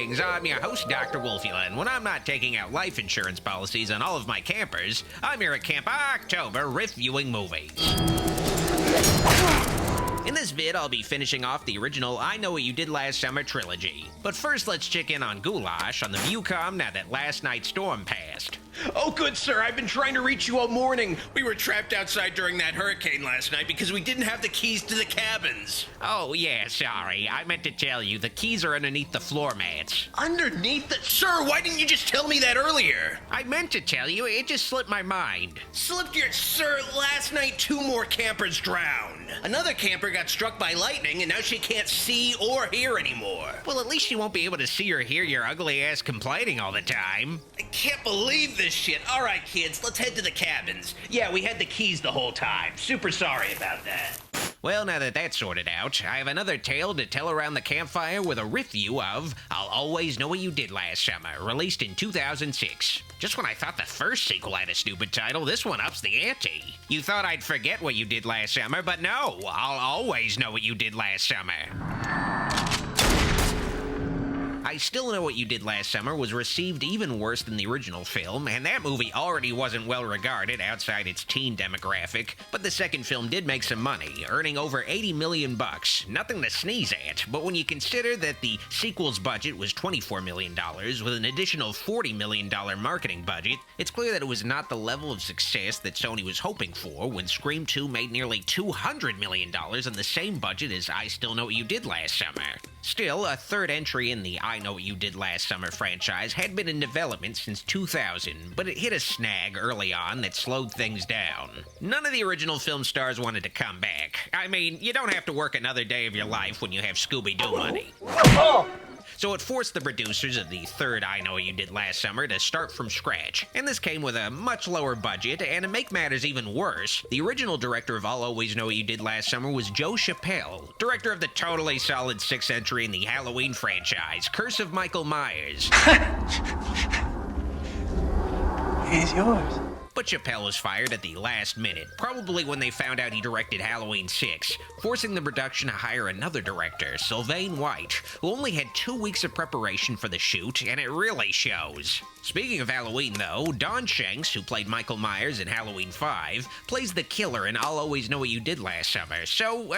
Greetings, I'm your host, Dr. Wolfula, and when I'm not taking out life insurance policies on all of my campers, I'm here at Camp October riff-viewing movies. In this vid, I'll be finishing off the original I Know What You Did Last Summer trilogy. But first, let's check in on Ghoulash on the Viewcom now that last night's storm passed. Oh, good sir, I've been trying to reach you all morning. We were trapped outside during that hurricane last night because we didn't have the keys to the cabins. Oh, yeah, sorry. I meant to tell you, the keys are underneath the floor mats. Underneath the... Sir, why didn't you just tell me that earlier? I meant to tell you, it just slipped my mind. Slipped your... Sir, last night 2 more campers drowned. Another camper got struck by lightning and now she can't see or hear anymore. Well, at least she won't be able to see or hear your ugly ass complaining all the time. I can't believe this shit. All right, kids, let's head to the cabins. Yeah, we had the keys the whole time. Super sorry about that. Well, now that that's sorted out, I have another tale to tell around the campfire with a review of I'll Always Know What You Did Last Summer, released in 2006. Just when I thought the first sequel had a stupid title, this one ups the ante. You thought I'd forget what you did last summer, but no, I'll always know what you did last summer. I Still Know What You Did Last Summer was received even worse than the original film, and that movie already wasn't well regarded outside its teen demographic, but the second film did make some money, earning over $80 million. Nothing to sneeze at, but when you consider that the sequel's budget was $24 million, with an additional $40 million marketing budget, it's clear that it was not the level of success that Sony was hoping for when Scream 2 made nearly $200 million on the same budget as I Still Know What You Did Last Summer. Still, a third entry in the I Know What You Did Last Summer franchise had been in development since 2000, but it hit a snag early on that slowed things down. None of the original film stars wanted to come back. I mean, you don't have to work another day of your life when you have Scooby-Doo money. So it forced the producers of the third I Know What You Did Last Summer to start from scratch, and this came with a much lower budget, and to make matters even worse, the original director of I'll Always Know What You Did Last Summer was Joe Chappelle, director of the totally solid 6th entry in the Halloween franchise, Curse of Michael Myers. He's yours. But Chappelle was fired at the last minute, probably when they found out he directed Halloween 6, forcing the production to hire another director, Sylvain White, who only had 2 weeks of preparation for the shoot, and it really shows. Speaking of Halloween, though, Don Shanks, who played Michael Myers in Halloween 5, plays the killer in I'll Always Know What You Did Last Summer, so,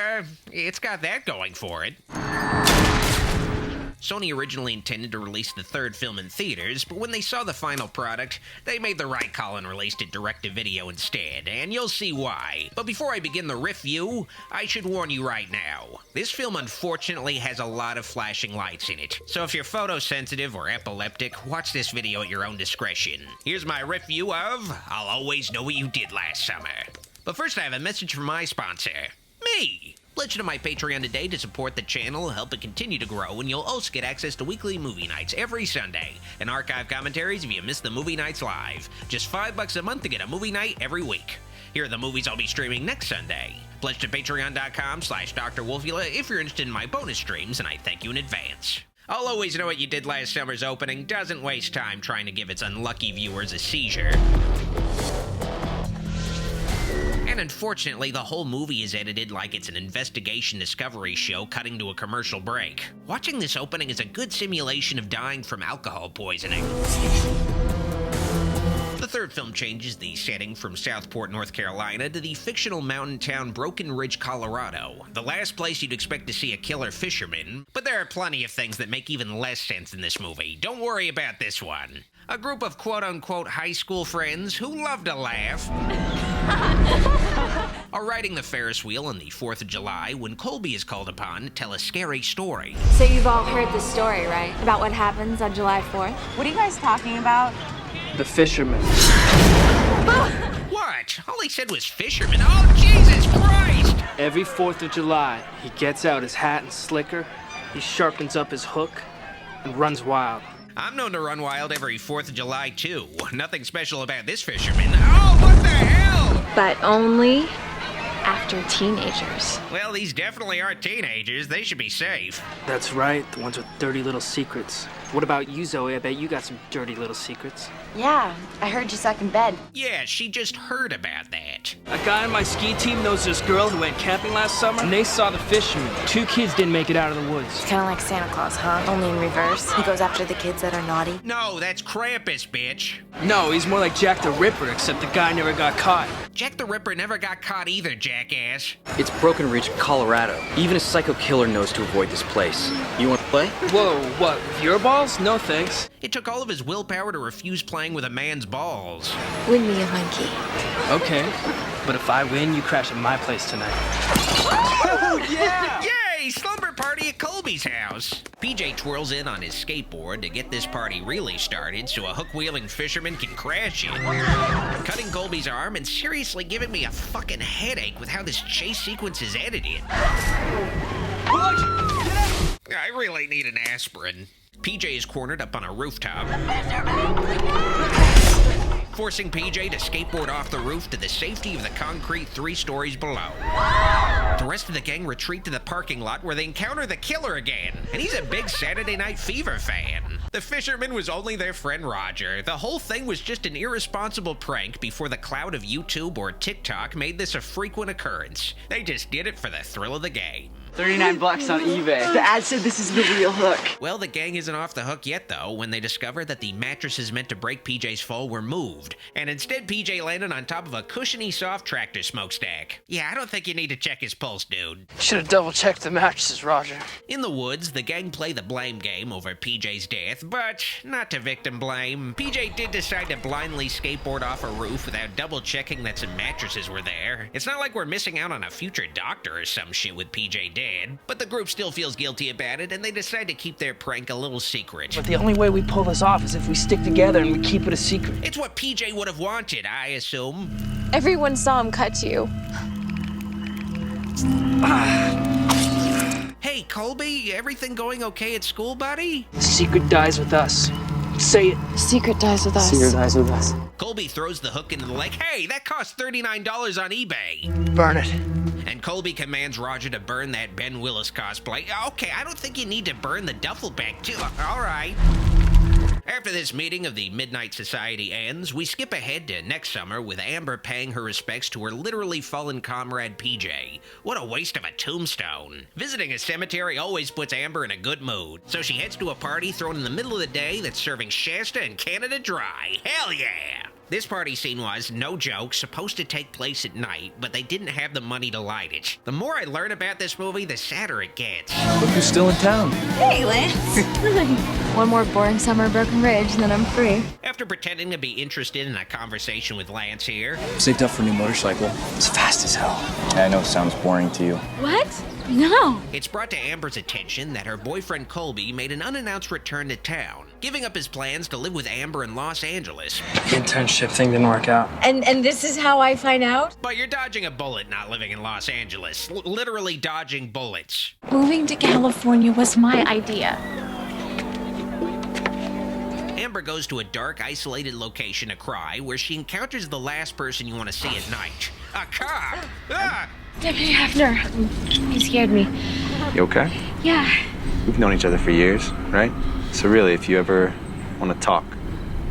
it's got that going for it. Sony originally intended to release the third film in theaters, but when they saw the final product, they made the right call and released it direct-to-video instead, and you'll see why. But before I begin the review, I should warn you right now. This film unfortunately has a lot of flashing lights in it, so if you're photosensitive or epileptic, watch this video at your own discretion. Here's my review of I'll Always Know What You Did Last Summer. But first I have a message from my sponsor, me. Pledge to my Patreon today to support the channel, help it continue to grow, and you'll also get access to weekly movie nights every Sunday, and archive commentaries if you miss the movie nights live. Just $5 a month to get a movie night every week. Here are the movies I'll be streaming next Sunday. Pledge to patreon.com/Dr. Wolfula if you're interested in my bonus streams, and I thank you in advance. I'll Always Know What You Did Last Summer's opening doesn't waste time trying to give its unlucky viewers a seizure. And unfortunately, the whole movie is edited like it's an investigation discovery show cutting to a commercial break. Watching this opening is a good simulation of dying from alcohol poisoning. The third film changes the setting from Southport, North Carolina to the fictional mountain town Broken Ridge, Colorado, the last place you'd expect to see a killer fisherman, but there are plenty of things that make even less sense in this movie. Don't worry about this one. A group of quote-unquote high school friends who love to laugh are riding the Ferris wheel on the 4th of July when Colby is called upon to tell a scary story. So you've all heard the story, right? About what happens on July 4th? What are you guys talking about? The Fisherman. What? All he said was fisherman? Oh, Jesus Christ! Every 4th of July, he gets out his hat and slicker, he sharpens up his hook, and runs wild. I'm known to run wild every 4th of July, too. Nothing special about this fisherman. Oh, what the hell? But only after teenagers. Well, these definitely aren't teenagers. They should be safe. That's right, the ones with dirty little secrets. What about you, Zoe? I bet you got some dirty little secrets. Yeah, I heard you suck in bed. Yeah, she just heard about that. A guy on my ski team knows this girl who went camping last summer, and they saw the fisherman. 2 kids didn't make it out of the woods. Kind of like Santa Claus, huh? Only in reverse. He goes after the kids that are naughty. No, that's Krampus, bitch. No, he's more like Jack the Ripper, except the guy never got caught. Jack the Ripper never got caught either, jackass. It's Broken Ridge, Colorado. Even a psycho killer knows to avoid this place. You want to play? Whoa, what, with your balls? No thanks. It took all of his willpower to refuse playing with a man's balls. Win me a hunky. Okay, but if I win, you crash at my place tonight. Oh, yeah! Yay! Slumber party at Colby's house. PJ twirls in on his skateboard to get this party really started so a hook-wheeling fisherman can crash it. Cutting Colby's arm and seriously giving me a fucking headache with how this chase sequence is edited. I really need an aspirin. PJ is cornered up on a rooftop, forcing PJ to skateboard off the roof to the safety of the concrete 3 stories below. The rest of the gang retreat to the parking lot where they encounter the killer again, and he's a big Saturday Night Fever fan. The fisherman was only their friend Roger. The whole thing was just an irresponsible prank before the cloud of YouTube or TikTok made this a frequent occurrence. They just did it for the thrill of the game. $39 on eBay. The ad said this is the real hook. Well, the gang isn't off the hook yet, though, when they discover that the mattresses meant to break PJ's fall were moved, and instead PJ landed on top of a cushiony soft tractor smokestack. Yeah, I don't think you need to check his pulse, dude. Should have double-checked the mattresses, Roger. In the woods, the gang play the blame game over PJ's death, but not to victim blame. PJ did decide to blindly skateboard off a roof without double-checking that some mattresses were there. It's not like we're missing out on a future doctor or some shit with PJ dead. But the group still feels guilty about it, and they decide to keep their prank a little secret. But the only way we pull this off is if we stick together and we keep it a secret. It's what PJ would have wanted, I assume. Everyone saw him cut you. Hey, Colby, everything going okay at school, buddy? The secret dies with us. Say it. The secret dies with us. Secret dies with us. Colby throws the hook into the lake. Hey, that cost $39 on eBay. Burn it. And Colby commands Roger to burn that Ben Willis cosplay. Okay, I don't think you need to burn the duffel bag, too. All right. After this meeting of the Midnight Society ends, we skip ahead to next summer with Amber paying her respects to her literally fallen comrade PJ. What a waste of a tombstone. Visiting a cemetery always puts Amber in a good mood, so she heads to a party thrown in the middle of the day that's serving Shasta and Canada Dry. Hell yeah! This party scene was, no joke, supposed to take place at night, but they didn't have the money to light it. The more I learn about this movie, the sadder it gets. Look who's still in town. Hey, Lance. One more boring summer at Broken Ridge, and then I'm free. After pretending to be interested in a conversation with Lance here, Saved up for a new motorcycle. It's fast as hell. I know it sounds boring to you. What? No. it's brought to Amber's attention that her boyfriend Colby made an unannounced return to town, giving up his plans to live with Amber in Los Angeles. The internship thing didn't work out. And this is how I find out? But you're dodging a bullet not living in Los Angeles. Literally dodging bullets. Moving to California was my idea. Amber goes to a dark, isolated location to cry, where she encounters the last person you want to see at night. A cop! Ah! Deputy Hefner, he scared me. You okay? Yeah. We've known each other for years, right? So really, if you ever want to talk,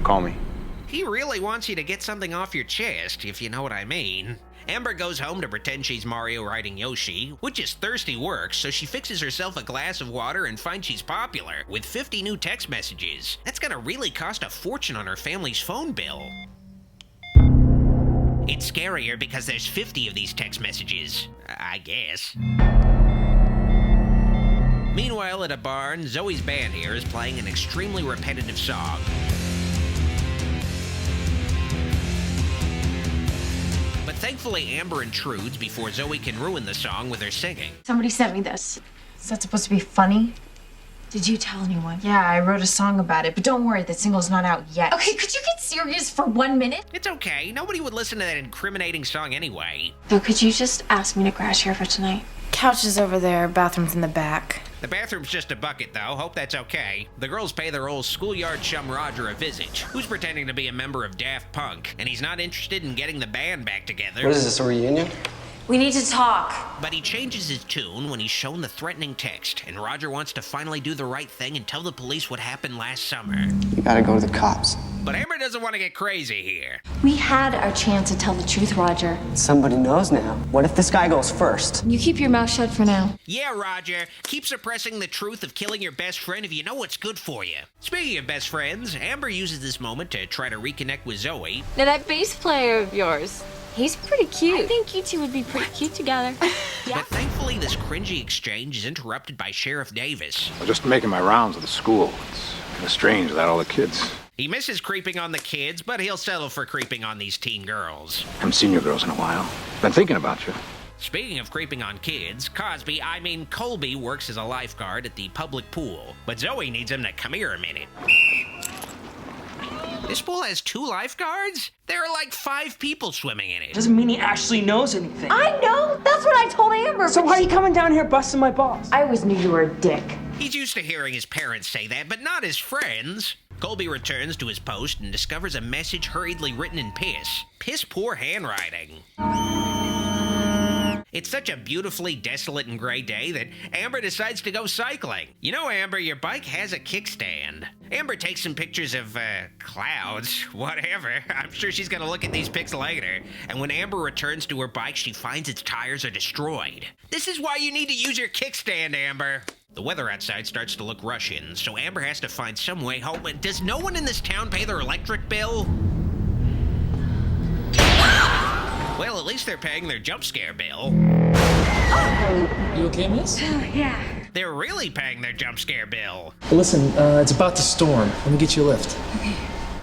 call me. He really wants you to get something off your chest, if you know what I mean. Amber goes home to pretend she's Mario riding Yoshi, which is thirsty work, so she fixes herself a glass of water and finds she's popular, with 50 new text messages. That's gonna really cost a fortune on her family's phone bill. It's scarier because there's 50 of these text messages, I guess. Meanwhile, at a barn, Zoe's band here is playing an extremely repetitive song. But thankfully, Amber intrudes before Zoe can ruin the song with her singing. Somebody sent me this. Is that supposed to be funny? Did you tell anyone? Yeah, I wrote a song about it, but don't worry, the single's not out yet. Okay, could you get serious for 1 minute? It's okay. Nobody would listen to that incriminating song anyway. So could you just ask me to crash here for tonight? Couch is over there, bathroom's in the back. The bathroom's just a bucket, though. Hope that's okay. The girls pay their old schoolyard chum Roger a visit, who's pretending to be a member of Daft Punk, and he's not interested in getting the band back together. What is this, a reunion? We need to talk. But he changes his tune when he's shown the threatening text, and Roger wants to finally do the right thing and tell the police what happened last summer. You gotta go to the cops. But Amber doesn't want to get crazy here. We had our chance to tell the truth, Roger. Somebody knows now. What if this guy goes first? You keep your mouth shut for now. Yeah, Roger. Keep suppressing the truth of killing your best friend if you know what's good for you. Speaking of best friends, Amber uses this moment to try to reconnect with Zoe. Now that bass player of yours, he's pretty cute. I think you two would be pretty cute together. Yeah. But thankfully, this cringy exchange is interrupted by Sheriff Davis. I'm just making my rounds at the school. It's kind of strange without all the kids. He misses creeping on the kids, but he'll settle for creeping on these teen girls. Haven't seen you girls in a while. Been thinking about you. Speaking of creeping on kids, Colby works as a lifeguard at the public pool, but Zoe needs him to come here a minute. This pool has 2 lifeguards? There are like 5 people swimming in it. Doesn't mean he actually knows anything. I know! That's what I told Amber! So why are you coming down here busting my balls? I always knew you were a dick. He's used to hearing his parents say that, but not his friends. Colby returns to his post and discovers a message hurriedly written in piss-poor handwriting. It's such a beautifully desolate and gray day that Amber decides to go cycling. You know, Amber, your bike has a kickstand. Amber takes some pictures of, clouds, whatever. I'm sure she's gonna look at these pics later. And when Amber returns to her bike, she finds its tires are destroyed. This is why you need to use your kickstand, Amber. The weather outside starts to look Russian, so Amber has to find some way home. Does no one in this town pay their electric bill? Well, at least they're paying their jump scare bill. You okay, miss? Yeah. They're really paying their jump scare bill. Listen, it's about to storm. Let me get you a lift. Okay.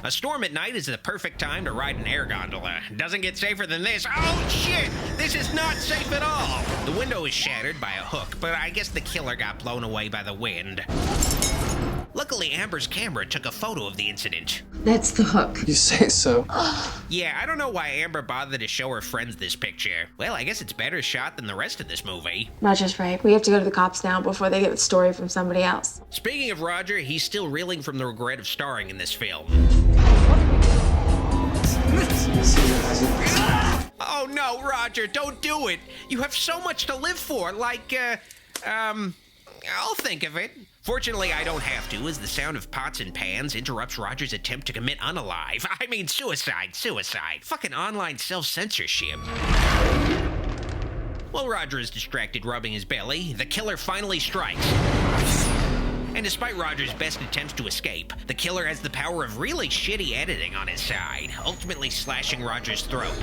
A storm at night is the perfect time to ride an air gondola. Doesn't get safer than this. Oh, shit! This is not safe at all! The window is shattered by a hook, but I guess the killer got blown away by the wind. Luckily, Amber's camera took a photo of the incident. That's the hook. You say so. Yeah, I don't know why Amber bothered to show her friends this picture. Well, I guess it's better shot than the rest of this movie. Roger's right. We have to go to the cops now before they get the story from somebody else. Speaking of Roger, he's still reeling from the regret of starring in this film. Oh no, Roger, don't do it. You have so much to live for, like, I'll think of it. Fortunately, I don't have to, as the sound of pots and pans interrupts Roger's attempt to commit suicide. Fucking online self-censorship. While Roger is distracted rubbing his belly, the killer finally strikes. And despite Roger's best attempts to escape, the killer has the power of really shitty editing on his side, ultimately slashing Roger's throat.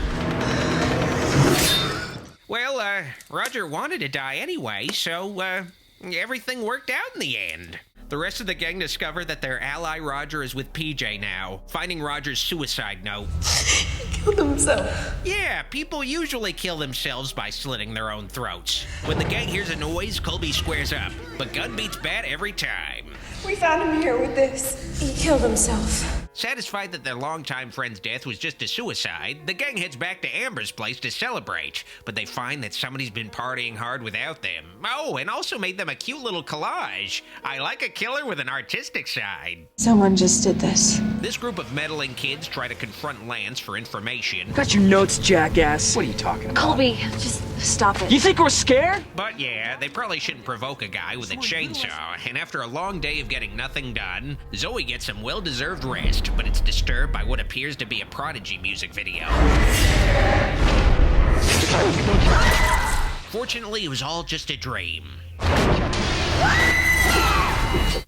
Well, Roger wanted to die anyway, so, everything worked out in the end. The rest of the gang discover that their ally Roger is with PJ now, finding Roger's suicide note. He killed himself. Yeah, people usually kill themselves by slitting their own throats. When the gang hears a noise, Colby squares up, but gun beats bad every time. We found him here with this. He killed himself. Satisfied that their longtime friend's death was just a suicide, the gang heads back to Amber's place to celebrate, but they find that somebody's been partying hard without them. Oh, and also made them a cute little collage. I like a killer with an artistic side. Someone just did this. This group of meddling kids try to confront Lance for information. Got your notes, jackass. What are you talking about? Colby, just stop it. You think we're scared? But yeah, they probably shouldn't provoke a guy with a chainsaw, and after a long day of getting nothing done, Zoe gets some well-deserved rest, but it's disturbed by what appears to be a Prodigy music video. Fortunately, it was all just a dream.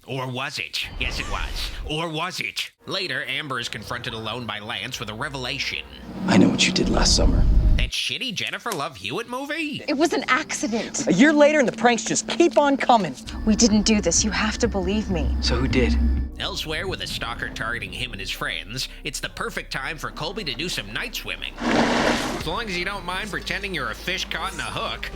Or was it? Yes, it was. Or was it? Later, Amber is confronted alone by Lance with a revelation. I know what you did last summer. That shitty Jennifer Love Hewitt movie? It was an accident. A year later and the pranks just keep on coming. We didn't do this. You have to believe me. So who did? Elsewhere, with a stalker targeting him and his friends, it's the perfect time for Colby to do some night swimming. As long as you don't mind pretending you're a fish caught in a hook.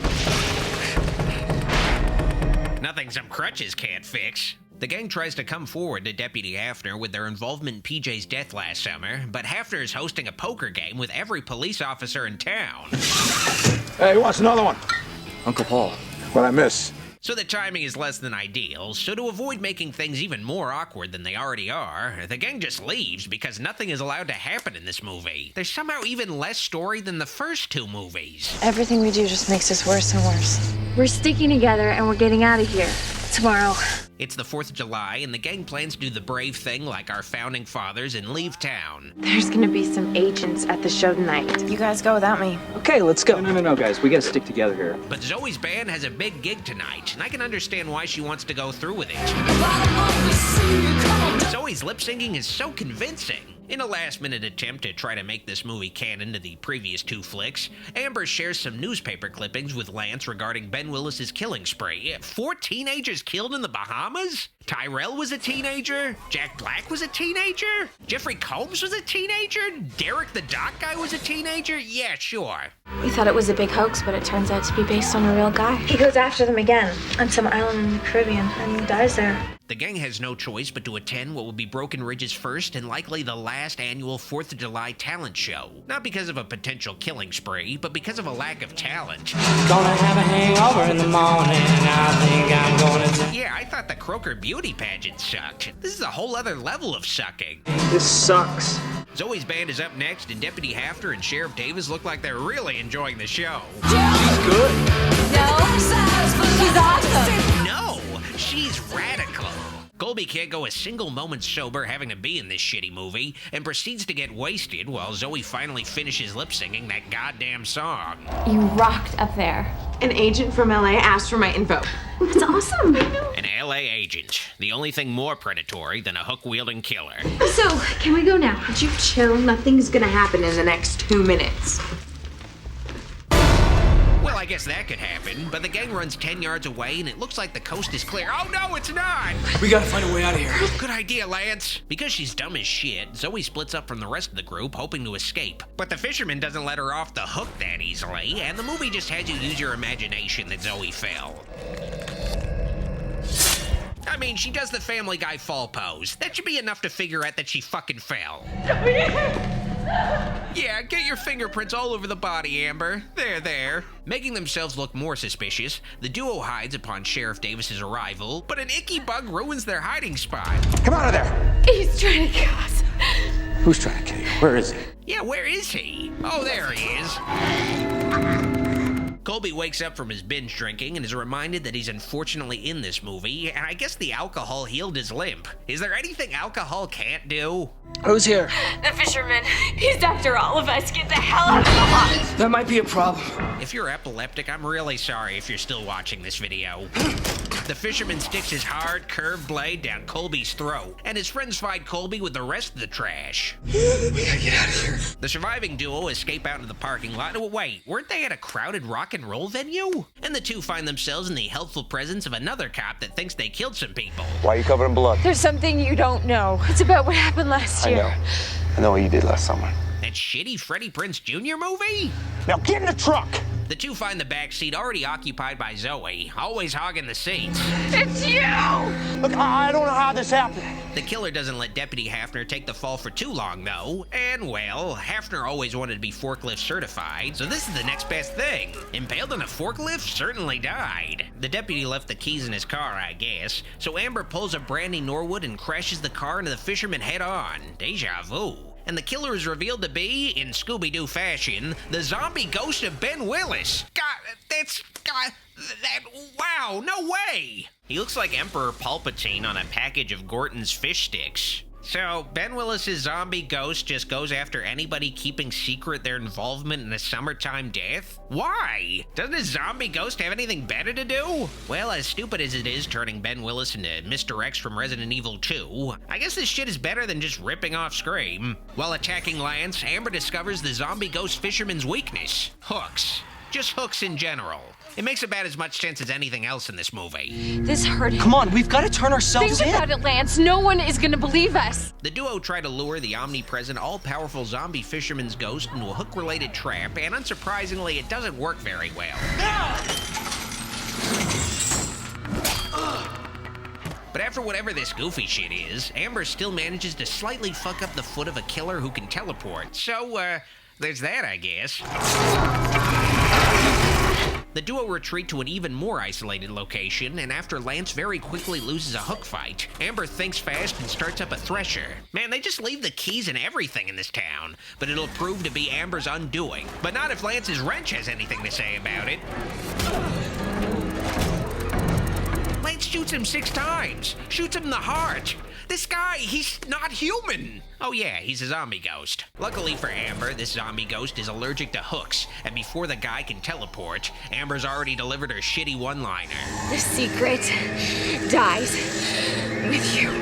Nothing some crutches can't fix. The gang tries to come forward to Deputy Hafner with their involvement in PJ's death last summer, but Hafner is hosting a poker game with every police officer in town. Hey, who wants another one? Uncle Paul. What'd I miss? So the timing is less than ideal, so to avoid making things even more awkward than they already are, the gang just leaves because nothing is allowed to happen in this movie. There's somehow even less story than the first two movies. Everything we do just makes us worse and worse. We're sticking together and we're getting out of here. Tomorrow. It's the 4th of July, and the gang plans to do the brave thing like our founding fathers and leave town. There's gonna be some agents at the show tonight. You guys go without me. Okay, let's go. No, guys. We gotta stick together here. But Zoe's band has a big gig tonight, and I can understand why she wants to go through with it. Zoe's lip syncing is so convincing. In a last-minute attempt to try to make this movie canon to the previous two flicks, Amber shares some newspaper clippings with Lance regarding Ben Willis's killing spree. 4 teenagers killed in the Bahamas? Tyrell was a teenager? Jack Black was a teenager? Jeffrey Combs was a teenager? Derek the dock guy was a teenager? Yeah, sure. We thought it was a big hoax, but it turns out to be based on a real guy. He goes after them again on some island in the Caribbean, and he dies there. The gang has no choice but to attend what will be Broken Ridge's first and likely the last annual 4th of July talent show. Not because of a potential killing spree, but because of a lack of talent. Gonna have a hangover in the morning, I think I'm gonna... Yeah, I thought the Croker beauty pageant sucked. This is a whole other level of sucking. This sucks. Zoe's band is up next, and Deputy Hafner and Sheriff Davis look like they're really enjoying the show. She's good. No, she's awesome. No, she's radical. Colby can't go a single moment sober having to be in this shitty movie, and proceeds to get wasted while Zoe finally finishes lip-syncing that goddamn song. You rocked up there. An agent from LA asked for my info. That's awesome. An LA agent. The only thing more predatory than a hook-wielding killer. So, can we go now? Would you chill? Nothing's gonna happen in the next 2 minutes. Well, I guess that could happen, but the gang runs 10 yards away and it looks like the coast is clear. Oh no, it's not! We gotta find a way out of here. Good idea, Lance. Because she's dumb as shit, Zoe splits up from the rest of the group, hoping to escape. But the fisherman doesn't let her off the hook that easily, and the movie just has you use your imagination that Zoe fell. I mean, she does the Family Guy fall pose. That should be enough to figure out that she fucking fell. Yeah, get your fingerprints all over the body, Amber. There. Making themselves look more suspicious, the duo hides upon Sheriff Davis's arrival, but an icky bug ruins their hiding spot. Come out of there! He's trying to kill us. Who's trying to kill you? Where is he? Yeah, where is he? Oh, there he is. Colby wakes up from his binge drinking and is reminded that he's unfortunately in this movie, and I guess the alcohol healed his limp. Is there anything alcohol can't do? Who's here? The fisherman. He's after all of us. Get the hell out of the house. That might be a problem. If you're epileptic, I'm really sorry if you're still watching this video. The fisherman sticks his hard, curved blade down Colby's throat, and his friends fight Colby with the rest of the trash. We gotta get out of here. The surviving duo escape out into the parking lot. Oh, wait, weren't they at a crowded rock and roll venue? And the two find themselves in the helpful presence of another cop that thinks they killed some people. Why are you covered in blood? There's something you don't know. It's about what happened last year. I know what you did last summer. That shitty Freddie Prinze Jr. movie? Now get in the truck! The two find the back seat already occupied by Zoe, always hogging the seats. It's you! Look, I don't know how this happened. The killer doesn't let Deputy Hafner take the fall for too long, though. And, well, Hafner always wanted to be forklift certified, so this is the next best thing. Impaled on a forklift? Certainly died. The deputy left the keys in his car, I guess, so Amber pulls a Brandy Norwood and crashes the car into the fisherman head-on. Deja vu. And the killer is revealed to be, in Scooby-Doo fashion, the zombie ghost of Ben Willis. Wow, no way! He looks like Emperor Palpatine on a package of Gorton's fish sticks. So, Ben Willis's zombie ghost just goes after anybody keeping secret their involvement in a summertime death? Why? Doesn't a zombie ghost have anything better to do? Well, as stupid as it is turning Ben Willis into Mr. X from Resident Evil 2, I guess this shit is better than just ripping off Scream. While attacking Lance, Amber discovers the zombie ghost fisherman's weakness. Hooks. Just hooks in general. It makes about as much sense as anything else in this movie. This hurt him. Come on, we've got to turn ourselves Think about it, Lance. No one is gonna believe us. The duo try to lure the omnipresent, all-powerful zombie fisherman's ghost into a hook-related trap, and unsurprisingly, it doesn't work very well. But after whatever this goofy shit is, Amber still manages to slightly fuck up the foot of a killer who can teleport. So, there's that, I guess. The duo retreat to an even more isolated location, and after Lance very quickly loses a hook fight, Amber thinks fast and starts up a thresher. Man, they just leave the keys and everything in this town, but it'll prove to be Amber's undoing. But not if Lance's wrench has anything to say about it. Lance shoots him 6 times, shoots him in the heart. This guy, he's not human. Oh yeah, he's a zombie ghost. Luckily for Amber, this zombie ghost is allergic to hooks, and before the guy can teleport, Amber's already delivered her shitty one-liner. The secret dies with you.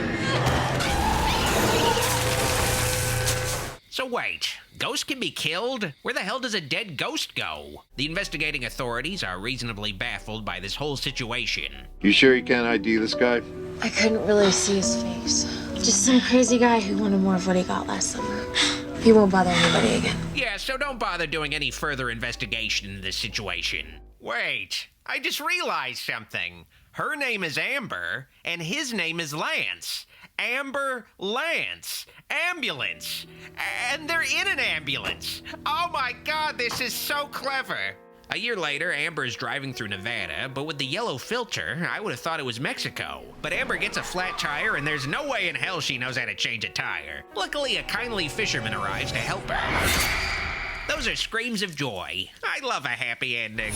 So wait, ghosts can be killed? Where the hell does a dead ghost go? The investigating authorities are reasonably baffled by this whole situation. You sure you can't ID this guy? I couldn't really see his face. Just some crazy guy who wanted more of what he got last summer. He won't bother anybody again. Yeah, so don't bother doing any further investigation into this situation. Wait, I just realized something. Her name is Amber, and his name is Lance. Amber, Lance, ambulance. And they're in an ambulance. Oh my god, this is so clever. A year later, Amber is driving through Nevada, but with the yellow filter, I would have thought it was Mexico. But Amber gets a flat tire, and there's no way in hell she knows how to change a tire. Luckily, a kindly fisherman arrives to help her. Those are screams of joy. I love a happy ending.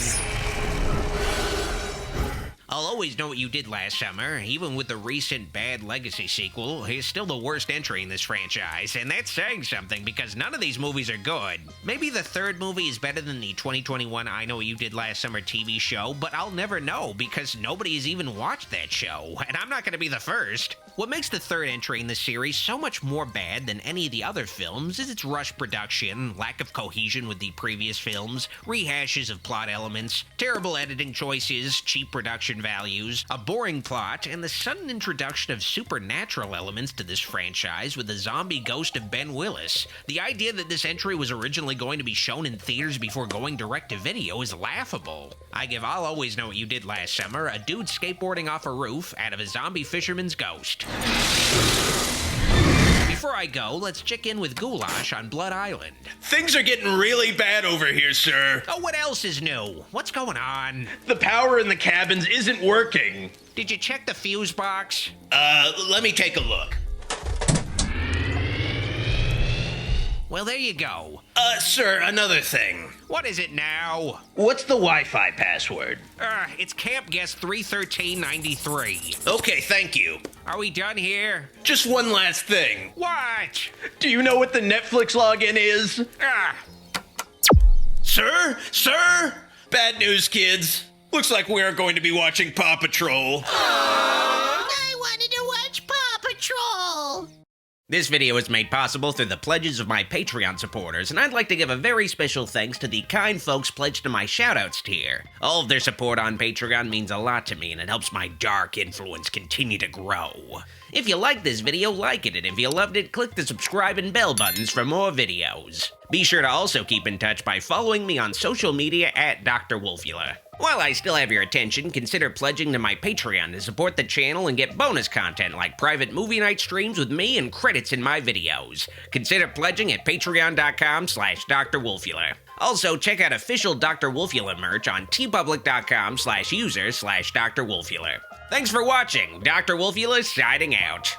I'll always know what you did last summer. Even with the recent Bad Legacy sequel, it's still the worst entry in this franchise, and that's saying something because none of these movies are good. Maybe the third movie is better than the 2021 I Know What You Did Last Summer TV show, but I'll never know because nobody has even watched that show, and I'm not going to be the first. What makes the third entry in the series so much more bad than any of the other films is its rushed production, lack of cohesion with the previous films, rehashes of plot elements, terrible editing choices, cheap production values, a boring plot, and the sudden introduction of supernatural elements to this franchise with the zombie ghost of Ben Willis. The idea that this entry was originally going to be shown in theaters before going direct to video is laughable. I give I'll Always Know What You Did Last Summer a dude skateboarding off a roof out of a zombie fisherman's ghost. Before I go, let's check in with Ghoulash on Blood Island. Things are getting really bad over here, sir. Oh, what else is new? What's going on? The power in the cabins isn't working. Did you check the fuse box? Let me take a look. Well, there you go. Sir, another thing. What is it now? What's the Wi-Fi password? It's Camp Guest 31393. Okay, thank you. Are we done here? Just one last thing. What? Do you know what the Netflix login is? Sir? Sir? Bad news, kids. Looks like we are going to be watching Paw Patrol. I wanted to watch Paw Patrol. This video is made possible through the pledges of my Patreon supporters, and I'd like to give a very special thanks to the kind folks pledged to my shoutouts tier. All of their support on Patreon means a lot to me, and it helps my dark influence continue to grow. If you liked this video, like it, and if you loved it, click the subscribe and bell buttons for more videos. Be sure to also keep in touch by following me on social media at Dr. Wolfula. While I still have your attention, consider pledging to my Patreon to support the channel and get bonus content like private movie night streams with me and credits in my videos. Consider pledging at patreon.com/Dr. Wolfula. Also, check out official Dr. Wolfula merch on tpublic.com/user/Dr. Wolfula. Thanks for watching. Dr. Wolfula signing out.